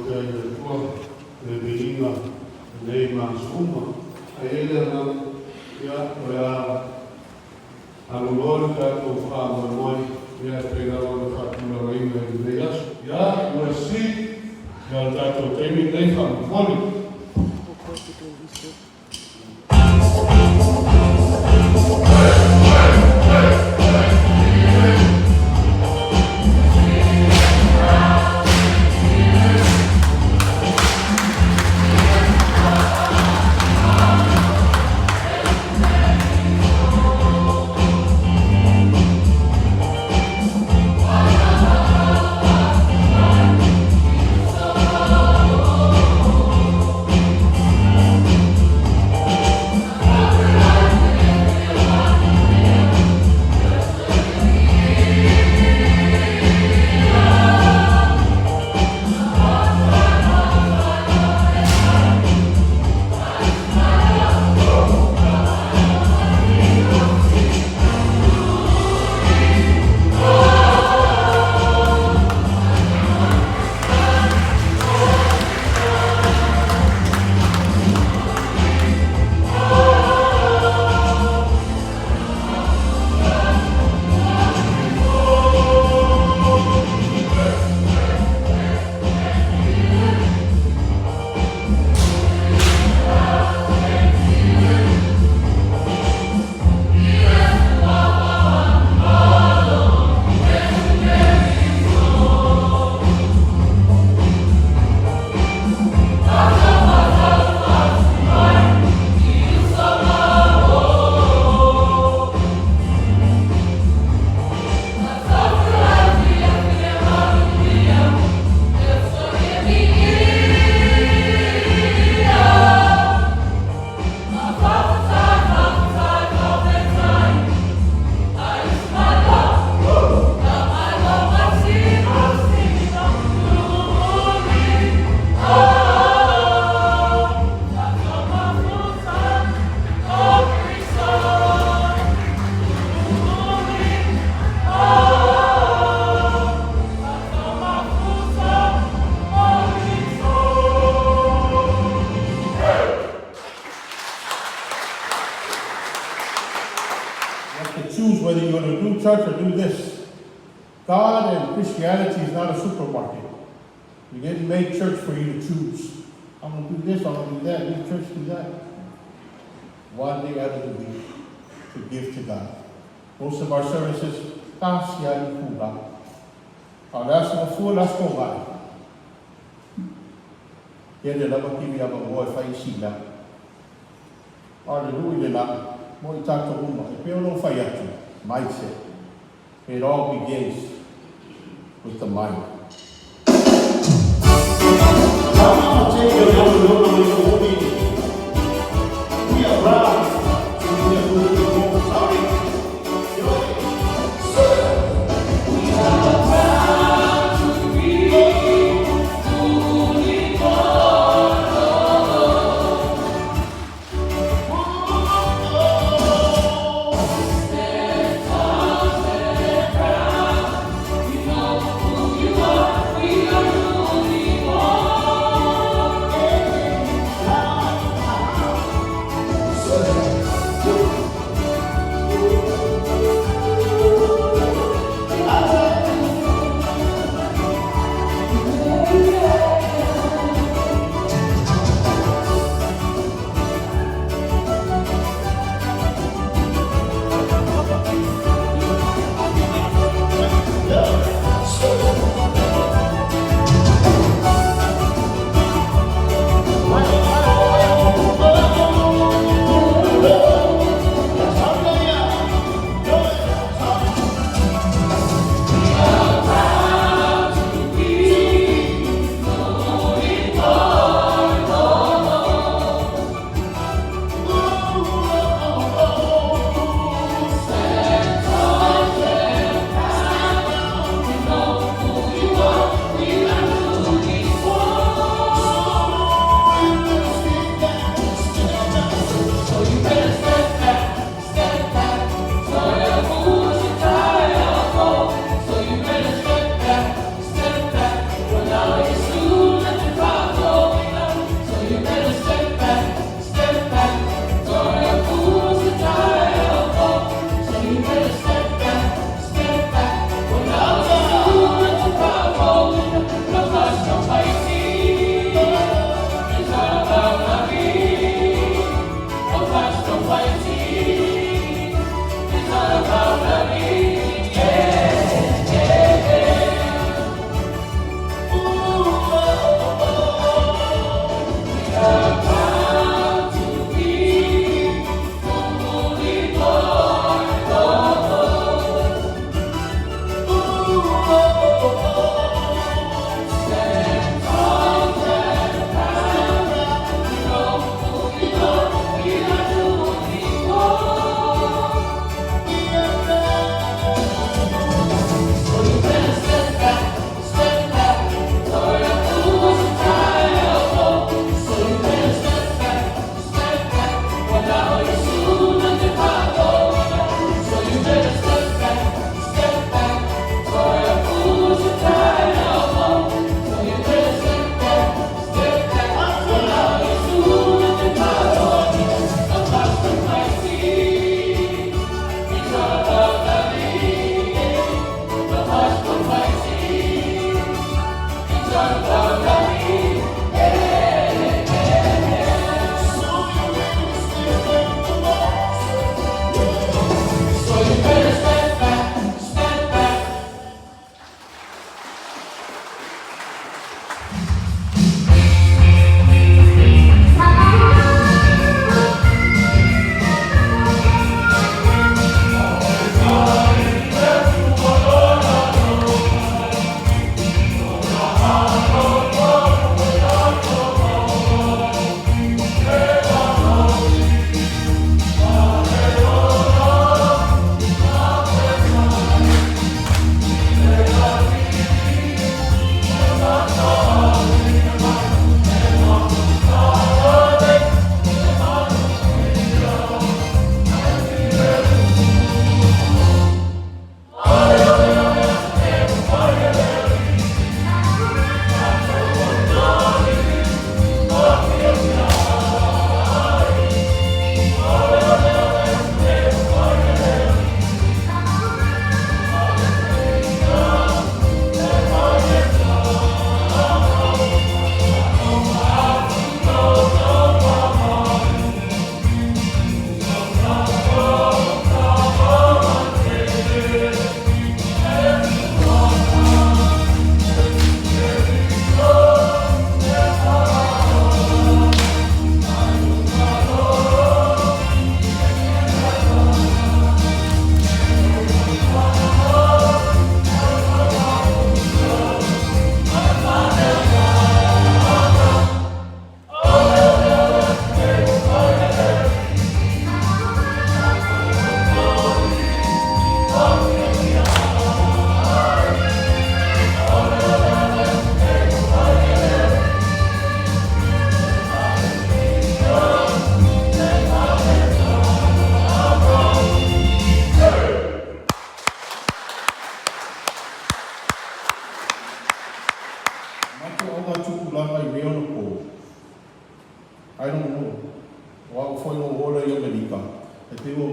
de tua beina nei mansuma a ele na ya alugor ka to fa moi ya pegava no fatula ainda de ya o si ya tato temi nei fa foi. Whether you're going to do church or do this. God and Christianity is not a supermarket. You didn't make church for you to choose. I'm going to do this, I'm going to do that, do church, do that. One day out of the week to give to God. Most of our services, Tasya Kuba. That's the full last Kuba. Here the love give me a boy if I see that. Hallelujah. More talk to Uma. If you don't fire mindset. It all begins with the mind. We are proud to be a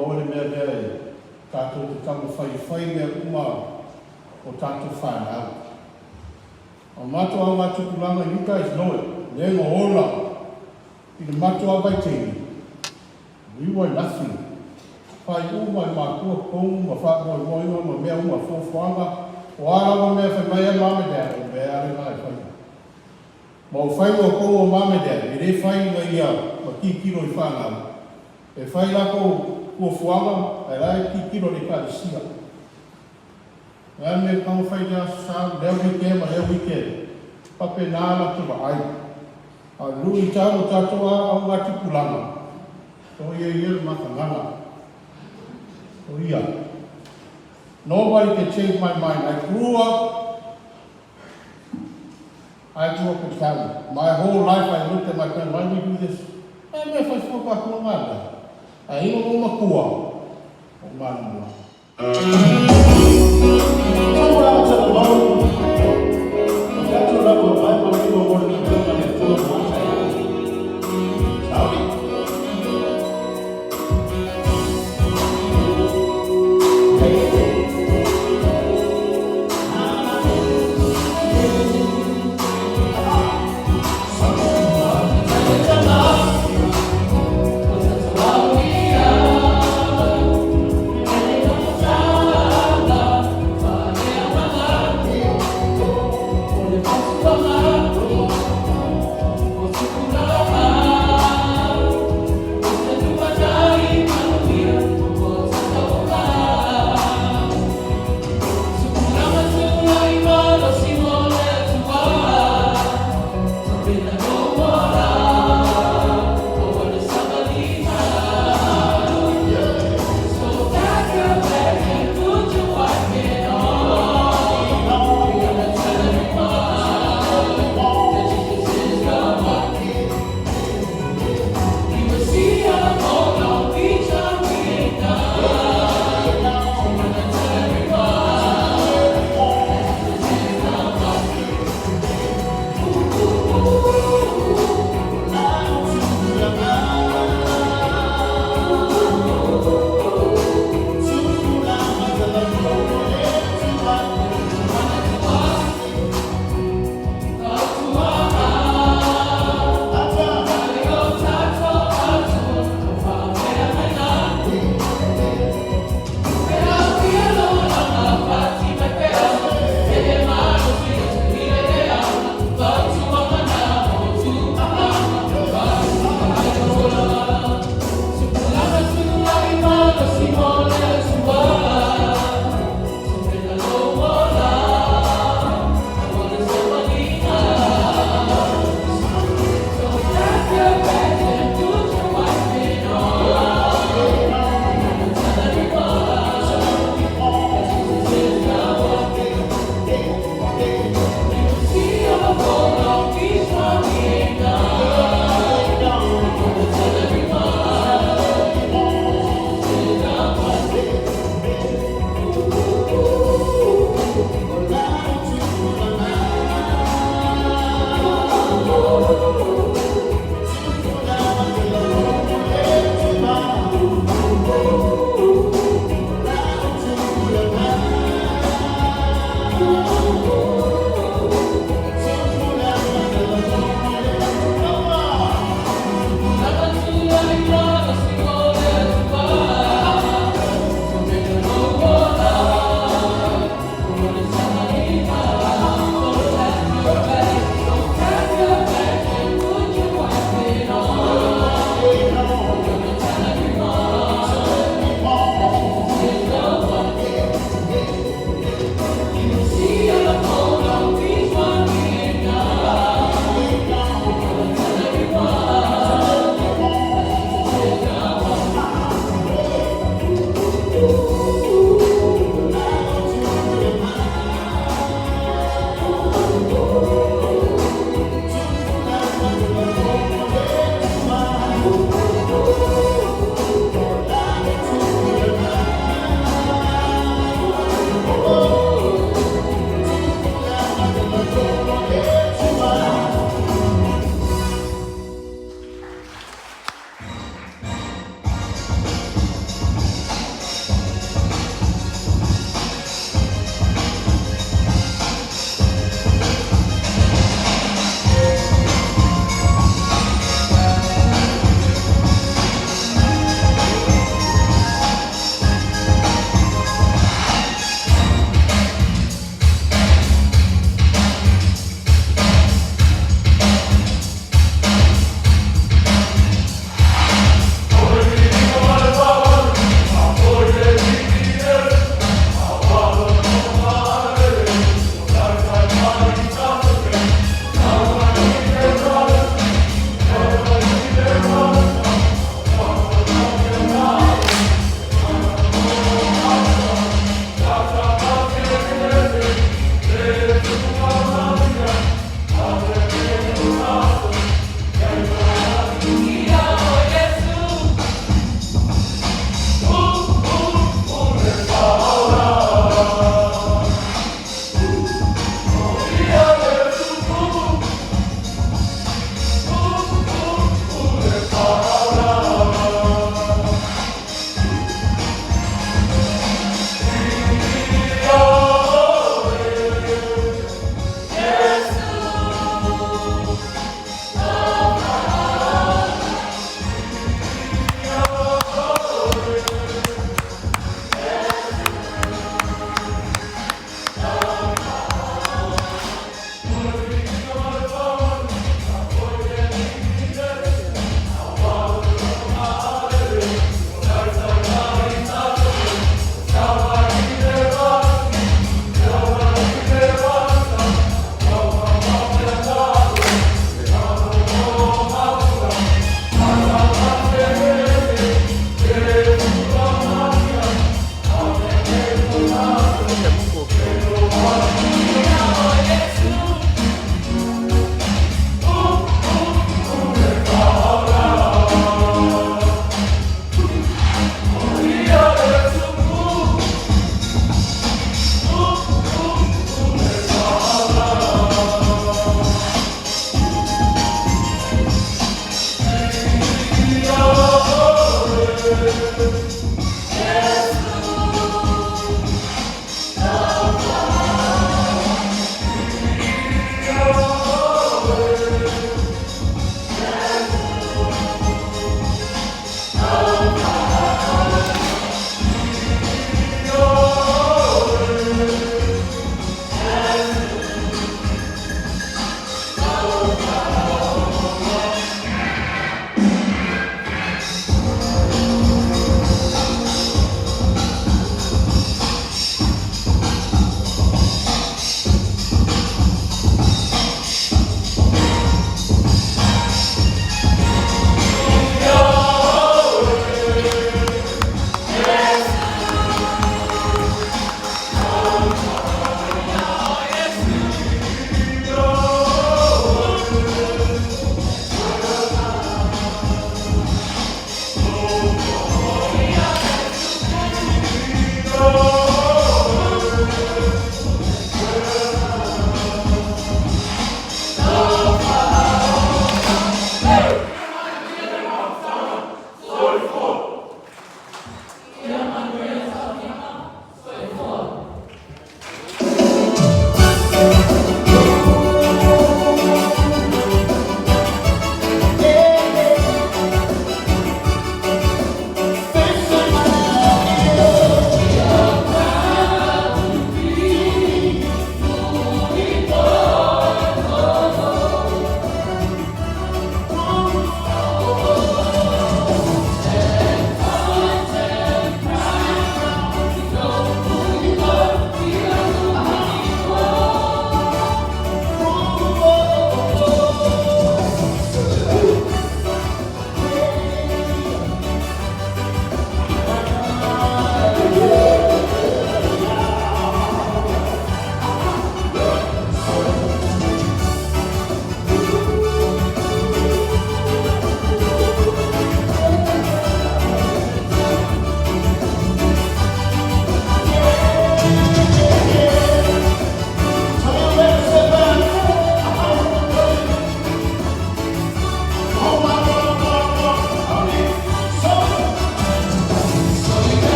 o le mea mea tātou te tamo whai mea uma o tātou whanau. O mato au matu kulanga, you guys know it. Nengo ola, i le mato au vai teini. We were nothing. Whai uma i mātua kongu, ma whakua i moinga, ma mea uma fōwhanga, o arawa mea whai mai a mamedea, o mea are mai whai. Ma o whai o kongu o mamedea, e re whai na ia, ma ki kiro i whanau. E whai lako kua whuanga, e rai ki kiro le kāresia. Ngā me kama whai ngā sāu, leo weekend, ma leo weekend. Pape nāna te wa ai. A rui tāno tātoa au ngāti kulanga. So ia le matangana. So ia. Nobody can change my mind. I grew up in Cali. My whole life I looked at my friend, why do we do this? I me whai whakako o ngāna. A ino o makua. O ngāna mua.